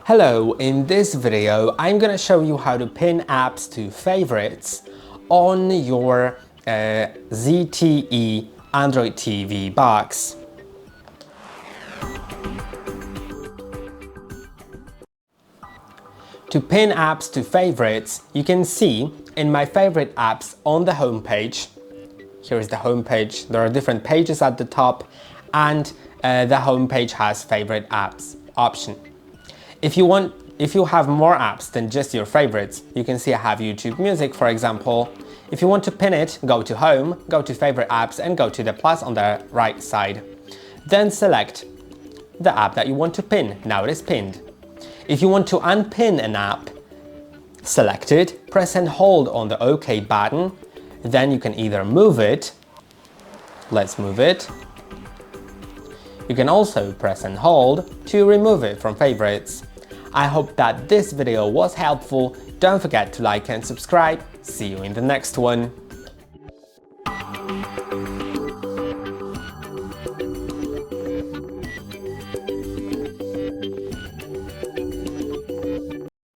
Hello, in this video I'm gonna show you how to pin apps to favorites on your ZTE Android TV Box. To pin apps to favorites, you can see in my favorite apps on the home page. Here is the home page. There are different pages at the top, and the home page has favorite apps option. If you have more apps than just your favorites, you can see I have YouTube Music, for example. If you want to pin it, go to Home, go to Favorite Apps and go to the plus on the right side. Then select the app that you want to pin. Now it is pinned. If you want to unpin an app, select it, press and hold on the OK button. Then you can either move it. Let's move it. You can also press and hold to remove it from favorites. I hope that this video was helpful. Don't forget to like and subscribe. See you in the next one.